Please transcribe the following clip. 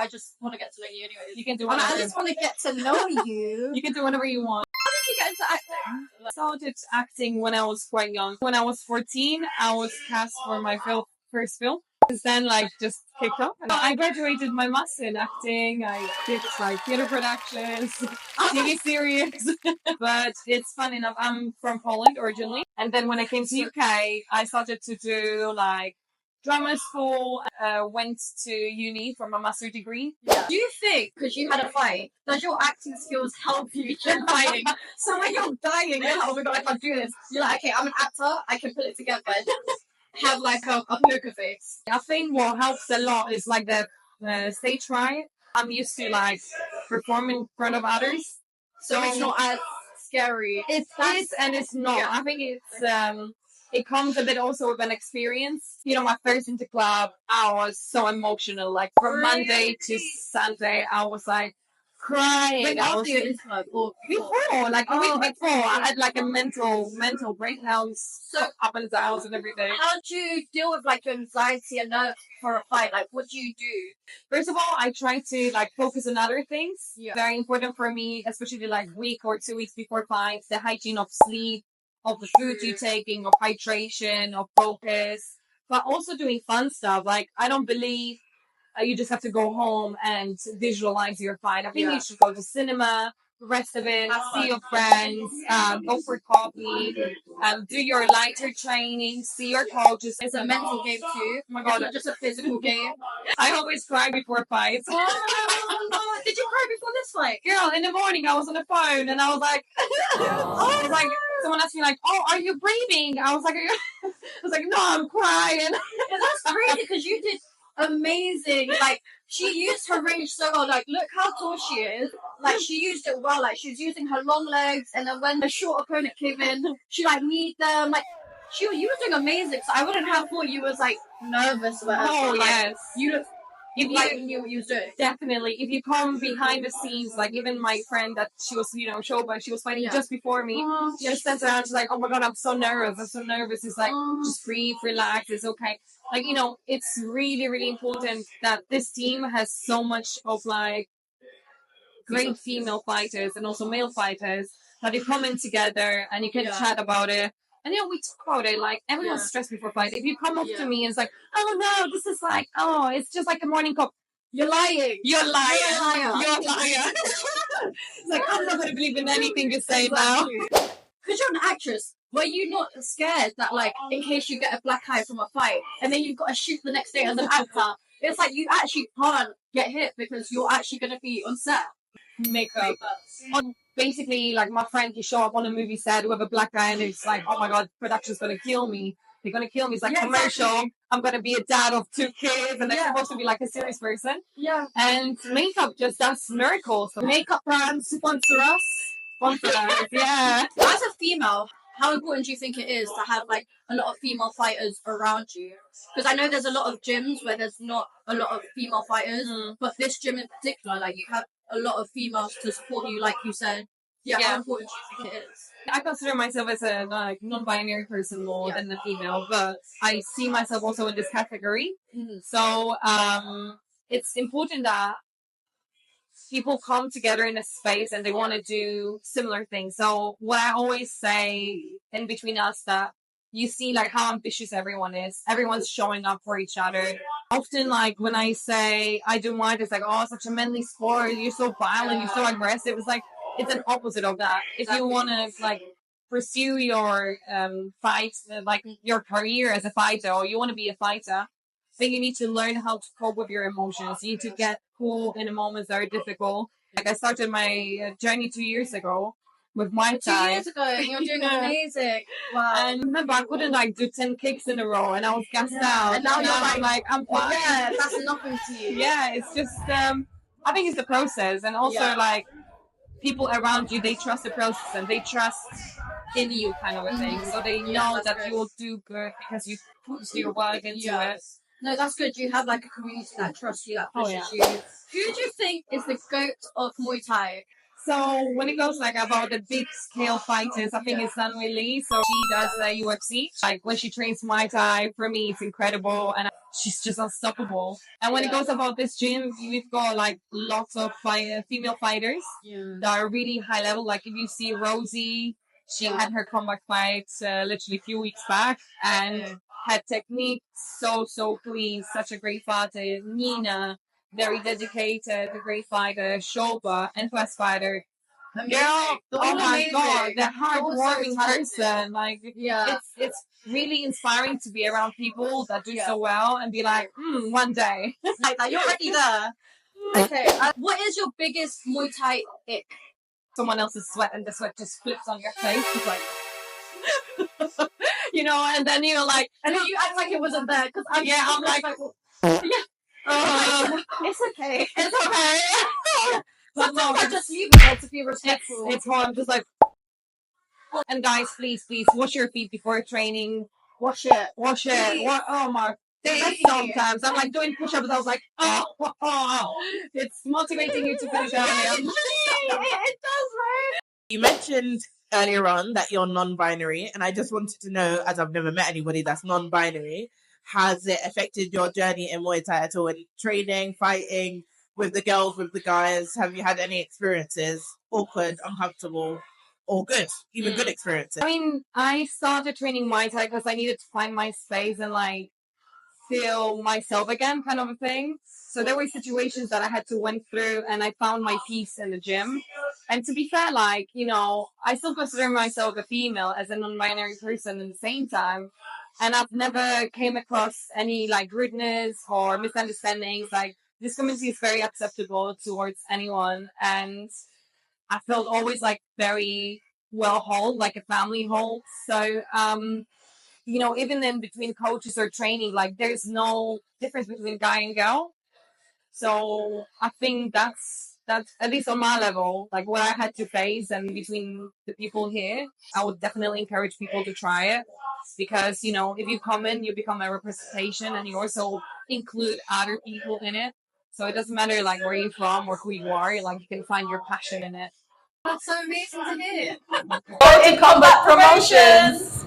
I just want to get to know you anyway. You can do whatever. I just want to get to know you. You can do whatever you want. How did you get into acting? I started acting when I was quite young. When I was 14, I was cast for my first film. Since then, just kicked off. And I graduated my master in acting. I did theater productions, TV series. But it's fun enough. I'm from Poland originally, and then when I came to UK, I started to do drama school. Went to uni for my master's degree. Yeah. Do you think, because you had a fight, does your acting skills help you during fighting? So when you're dying, you're like, oh my god, I can't do this. You're like, okay, I'm an actor. I can put it together. Have a poker face. I think what helps a lot is the stage fright. I'm used to performing in front of others, so it's not as scary. It is and it's not. Yeah. I think it's it comes a bit also with an experience. My first into club, I was so emotional. From Monday to Sunday, I was crying. Like after your club or before, a week before, I had a mental breakdown, so up and down and everything. How do you deal with your anxiety and nerves for a fight? What do you do? First of all, I try to focus on other things. Yeah. Very important for me, especially week or 2 weeks before fights, the hygiene of sleep, of the food you're taking, of hydration, of focus, but also doing fun stuff. I don't believe you just have to go home and visualize your fight. I think you should go to cinema, the rest of it, see your friends, go for coffee, do your lighter training, see your coaches. It's a mental game too. Oh my god, it's not just a physical game. I always cry before fights. Oh, did you cry before this fight? Girl, in the morning I was on the phone and I was someone asked me oh, are you breathing? I was no, I'm crying. That's crazy because you did amazing. She used her range so well. Look how tall she is. She used it well. She was using her long legs, and then when the short opponent came in, she kneed them. You were doing amazing. So I wouldn't have thought you was nervous about it. Oh yes, you look. You knew what you was doing. Definitely. If you come behind the scenes, even my friend that she was, Shoba, she was fighting just before me. She just stands around, she's oh my god, I'm so nervous. It's just breathe, relax, it's okay. It's really, really important that this team has so much of great female fighters and also male fighters that you come in together and you can chat about it. And we talk about it, everyone's stressed before fight. If you come up to me and it's oh no, this is it's just a morning cup. You're lying. You're a liar. It's I'm not going to believe in anything you say now. Because you're an actress, were you not scared that in case you get a black eye from a fight and then you've got to shoot the next day as an actor, it's you actually can't get hit because you're actually going to be on set? Makeup. Basically, my friend, he show up on a movie set with a black eye and it's oh my god, production's going to kill me. They're going to kill me. It's commercial. Exactly. I'm going to be a dad of 2 kids and I'm supposed to be a serious person. Yeah. And makeup just does miracles. So makeup brands sponsor us. Yeah. As a female, how important do you think it is to have a lot of female fighters around you? Because I know there's a lot of gyms where there's not a lot of female fighters, but this gym in particular, you have a lot of females to support you, like you said. Yeah. How important do you think it is? I consider myself as a non-binary person more than a female, but I see myself also in this category. Mm-hmm. So it's important that people come together in a space and they want to do similar things. So what I always say in between us, that you see how ambitious everyone is. Everyone's showing up for each other. Often when I say I do Muay Thai, it's oh, such a manly sport, you're so violent, you're so aggressive. It's it's an opposite of that. If you want to pursue your fight, your career as a fighter, or you want to be a fighter, then you need to learn how to cope with your emotions. You need to get cool in the moments that are difficult. I started my journey 2 years ago with Muay Thai. 2 years ago, and you're doing amazing. Wow. And remember, I couldn't do 10 kicks in a row, and I was gassed out. And now you're I'm fine. Yeah, that's nothing to you. Yeah, it's just I think it's the process, and also people around you, they trust the process and they trust in you, kind of a thing. So they know that you will do good because you put your work into it. No, that's good. You have a community that trusts you, that pushes you. Who do you think is the GOAT of Muay Thai? So when it goes like about the big scale fighters, I think it's done really. So she does UFC. Like when she trains Muay Thai, for me it's incredible, and she's just unstoppable. And when it goes about this gym, we've got like lots of female fighters that are really high level. Like if you see Rosie, she had her comeback fight literally a few weeks back, and had technique so clean, such a great fighter. Nina, very dedicated, a great fighter. Shoba, and fast fighter. Girl, oh my god, the heartwarming person. Like, it's really inspiring to be around people that do so well and be like, one day. Like that, you're already there. Okay, what is your biggest Muay Thai ick? Someone else's sweat and the sweat just flips on your face. It's like, and then you're like, and then you act like it wasn't there because I'm like, it's okay. It's okay. But no, I just leave it to be respectful. It's hard. I'm just like, and guys, please, wash your feet before training. Wash it. Oh my. Sometimes I'm like doing push-ups. I was like, it's motivating you to finish earlier. It does, right? You mentioned earlier on that you're non-binary, and I just wanted to know, as I've never met anybody that's non-binary, has it affected your journey in Muay Thai at all? In training, fighting with the girls, with the guys? Have you had any experiences, awkward, uncomfortable, or good, even good experiences? I mean, I started training Muay Thai because I needed to find my space and like feel myself again, kind of a thing. So there were situations that I had to went through, and I found my peace in the gym. And to be fair, like, I still consider myself a female as a non-binary person at the same time. And I've never came across any like rudeness or misunderstandings. Like, this community is very acceptable towards anyone. And I felt always like very well held, like a family hold. So, even in between coaches or training, like there's no difference between guy and girl. So I think that's at least on my level, like what I had to face, and between the people here, I would definitely encourage people to try it, because if you come in, you become a representation, and you also include other people in it. So it doesn't matter like where you're from or who you are, like you can find your passion in it. That's so amazing to hear. In combat promotions.